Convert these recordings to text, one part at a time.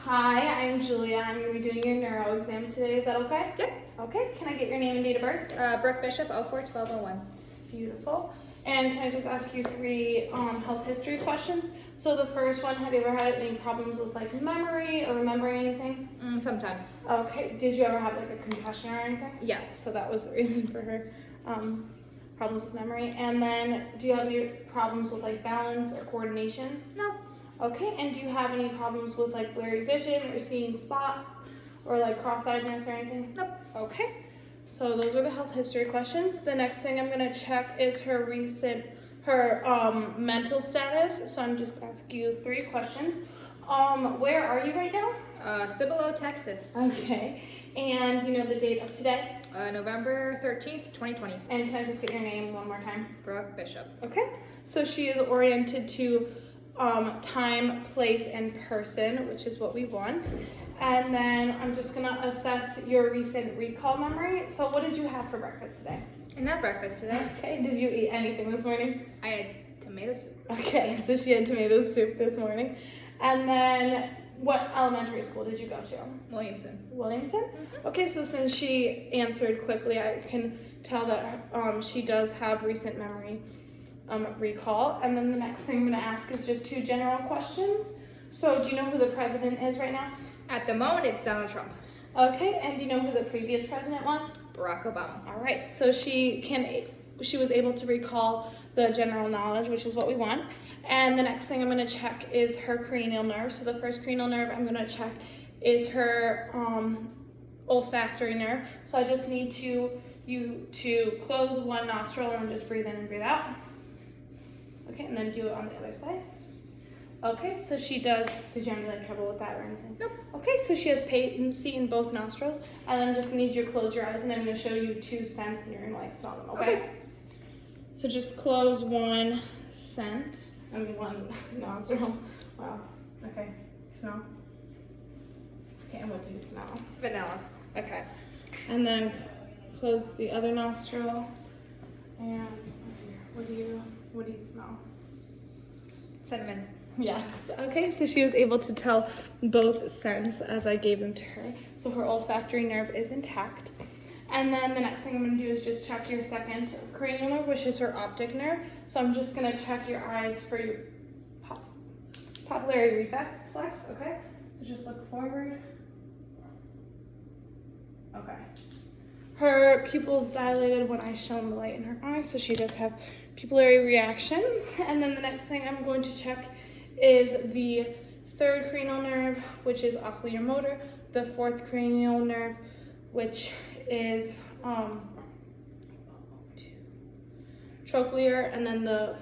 Hi, I'm Julia. I'm going to be doing your neuro exam today. Is that okay? Yep. Okay. Can I get your name and date of birth? Brooke Bishop, 04-1201. Beautiful. And can I just ask you three health history questions? So the first one, have you ever had any problems with like memory or remembering anything? Sometimes. Okay. Did you ever have like a concussion or anything? Yes. So that was the reason for her problems with memory. And then do you have any problems with like balance or coordination? No. Okay, and do you have any problems with like blurry vision or seeing spots or like cross-eyedness or anything? Nope. Okay, so those are the health history questions. The next thing I'm gonna check is her mental status. So I'm just gonna ask you three questions. Where are you right now? Cibolo, Texas. Okay, and do you know the date of today? November 13th, 2020. And can I just get your name one more time? Brooke Bishop. Okay, so she is oriented to time, place, and person, which is what we want. And then I'm just gonna assess your recent recall memory. So what did you have for breakfast today? I didn't have breakfast today. Okay, did you eat anything this morning? I had tomato soup. Okay, so she had tomato soup this morning. And then what elementary school did you go to? Williamson. Williamson? Okay, so since she answered quickly, I can tell that she does have recent memory recall. And then the next thing I'm going to ask is just two general questions. So do you know who the president is right now? At the moment, it's Donald Trump. Okay, and do you know who the previous president was? Barack Obama. All right, so she was able to recall the general knowledge, which is what we want. And the next thing I'm going to check is her cranial nerve. So the first cranial nerve I'm going to check is her olfactory nerve. So I just need you to close one nostril and just breathe in and breathe out. Okay, and then do it on the other side. Okay, so she does. Did you have any like trouble with that or anything? Nope. Okay, so she has patency in both nostrils, and then I'm just gonna need you to close your eyes, and I'm gonna show you two scents, and you're gonna like smell them. Okay. So just close one nostril. Wow. Okay. Smell. Okay, and what do you smell? Vanilla. Okay. And then close the other nostril, and what do you smell? Cinnamon. Yes. Okay, so she was able to tell both scents as I gave them to her. So her olfactory nerve is intact. And then the next thing I'm going to do is just check your second cranial nerve, which is her optic nerve. So I'm just going to check your eyes for your papillary reflex, okay? So just look forward. Okay. Her pupils dilated when I shone the light in her eyes, so she does have pupillary reaction. And then the next thing I'm going to check is the third cranial nerve, which is oculomotor, the fourth cranial nerve, which is trochlear, and then the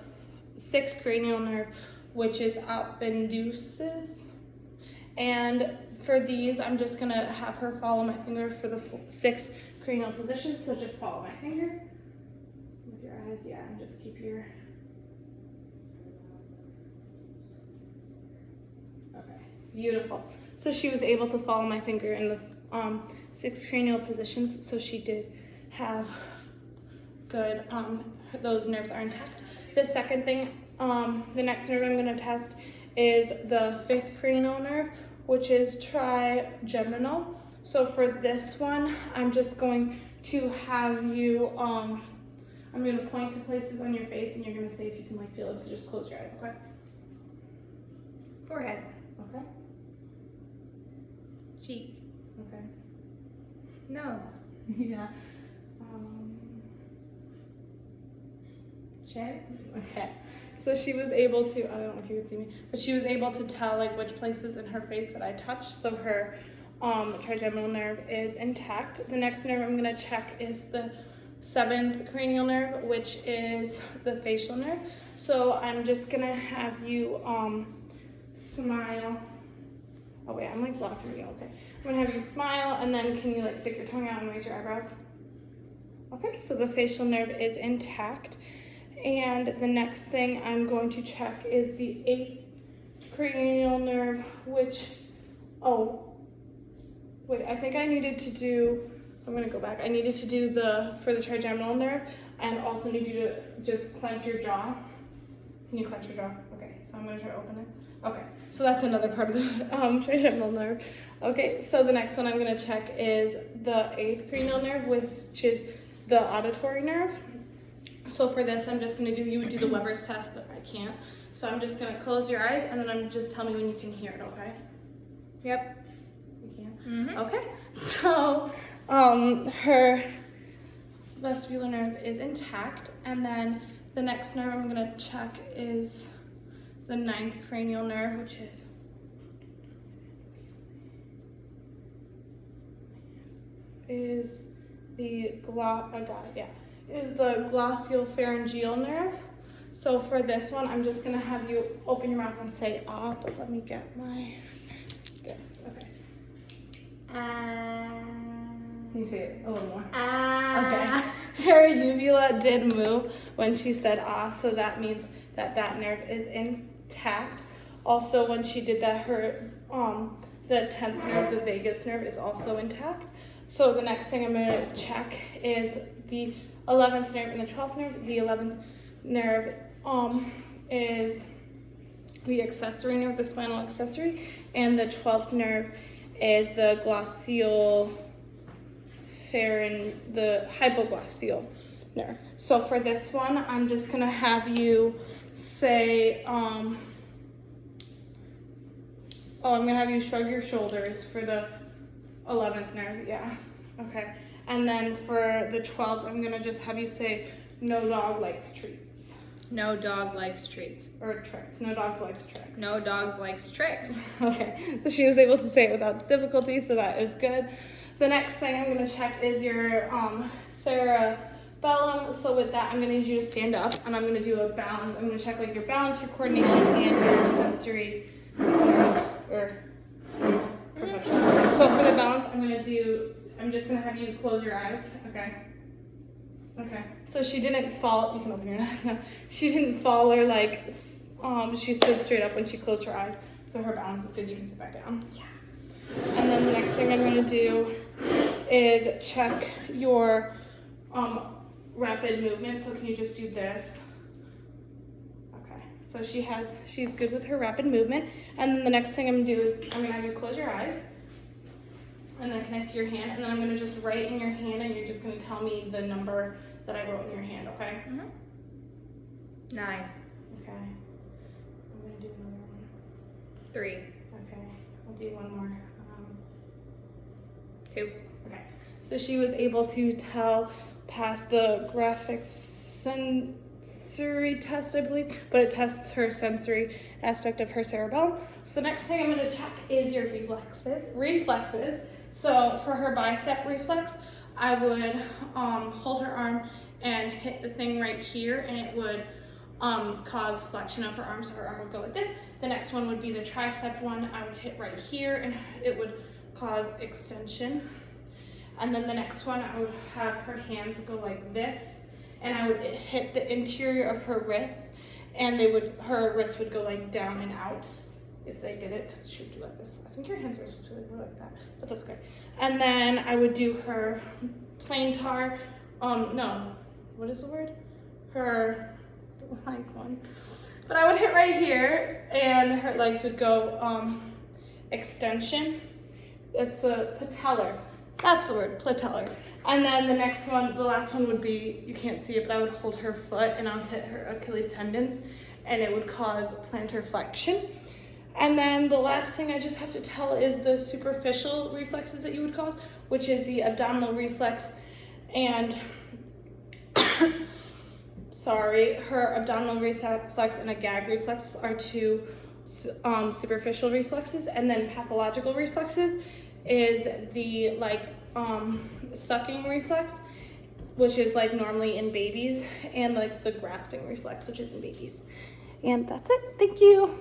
sixth cranial nerve, which is appendices. And for these, I'm just gonna have her follow my finger for the six cranial positions. So just follow my finger with your eyes, yeah, and just keep your. Okay, beautiful. So she was able to follow my finger in the six cranial positions. So she did have good. Those nerves are intact. The second thing, the next nerve I'm going to test is the fifth cranial nerve, which is trigeminal. So for this one, I'm just going to have you, I'm going to point to places on your face, and you're going to say if you can like feel it. So just close your eyes, okay? Forehead. Okay. Cheek. Okay. Nose. Yeah. Chin. Okay. So she was able to, I don't know if you can see me, but she was able to tell like which places in her face that I touched. So her trigeminal nerve is intact. The next nerve I'm going to check is the seventh cranial nerve, which is the facial nerve. So I'm just going to have you smile. Oh wait, I'm like blocking you. Okay. I'm going to have you smile, and then can you like stick your tongue out and raise your eyebrows? Okay, so the facial nerve is intact. And the next thing I'm going to check is the eighth cranial nerve, which, I think I needed to do, I'm gonna go back. I needed to do for the trigeminal nerve, and also need you to just clench your jaw. Can you clench your jaw? Okay. so I'm gonna try to open it. Okay, so that's another part of the trigeminal nerve. Okay, so the next one I'm gonna check is the 8th cranial nerve, which is the auditory nerve. So for this, I'm just gonna you would do the Weber's test, but I can't. So I'm just gonna close your eyes and then tell me when you can hear it, okay? Yep. You can? Mm-hmm. Okay, so her vestibular nerve is intact, and then the next nerve I'm gonna check is the 9th cranial nerve, which is the is the glossophryngeo nerve. So for this one, I'm just gonna have you open your mouth and say ah, but let me get this. Okay. Can you say it a little more? Okay. Her uvula did move when she said ah, so that means that nerve is intact. Also, when she did that, her the 10th nerve, the vagus nerve, is also intact. So the next thing I'm gonna check is the 11th nerve and the 12th nerve. The 11th nerve is the accessory nerve, the spinal accessory, and the 12th nerve is the the hypoglossal nerve. So for this one, I'm just gonna have you say, I'm gonna have you shrug your shoulders for the 11th nerve, yeah, okay. And then for the 12th, I'm gonna just have you say, no dog likes treats. No dog likes treats. Or tricks, no dogs likes tricks. No dogs likes tricks. Okay, so she was able to say it without difficulty, so that is good. The next thing I'm gonna check is your cerebellum. So with that, I'm gonna need you to stand up, and I'm gonna do a balance. I'm gonna check like your balance, your coordination, and your sensory or perception. So for the balance, I'm just gonna have you close your eyes, okay? Okay, so she didn't fall, you can open your eyes now. She didn't fall or she stood straight up when she closed her eyes. So her balance is good, you can sit back down. Yeah. And then the next thing I'm gonna do is check your rapid movement. So can you just do this? Okay, so she's good with her rapid movement. And then the next thing I'm gonna do is I'm gonna have you close your eyes. And then can I see your hand? And then I'm gonna just write in your hand, and you're just gonna tell me the number that I wrote in your hand, okay? Mm-hmm. 9. Okay. I'm gonna do another one. 3. Okay. I'll do one more. 2. Okay. So she was able to pass the graphic sensory test, I believe, but it tests her sensory aspect of her cerebellum. So next thing I'm gonna check is your reflexes. So for her bicep reflex, I would hold her arm and hit the thing right here, and it would cause flexion of her arm, so her arm would go like this. The next one would be the tricep one. I would hit right here, and it would cause extension. And then the next one, I would have her hands go like this, and I would hit the interior of her wrists, and her wrists would go like down and out if they did it, because she would do like this. I think your hands are supposed to go like that, but that's good. And then I would do her plantar, no, what is the word? Her blank one. But I would hit right here, and her legs would go extension. It's the patellar. That's the word, patellar. And then the last one would be, you can't see it, but I would hold her foot and I would hit her Achilles tendons, and it would cause plantar flexion. And then the last thing I just have to tell is the superficial reflexes that you would cause, which is the abdominal reflex and her abdominal reflex and a gag reflex are two superficial reflexes. And then pathological reflexes is the sucking reflex, which is like normally in babies, and like the grasping reflex, which is in babies. And that's it. Thank you.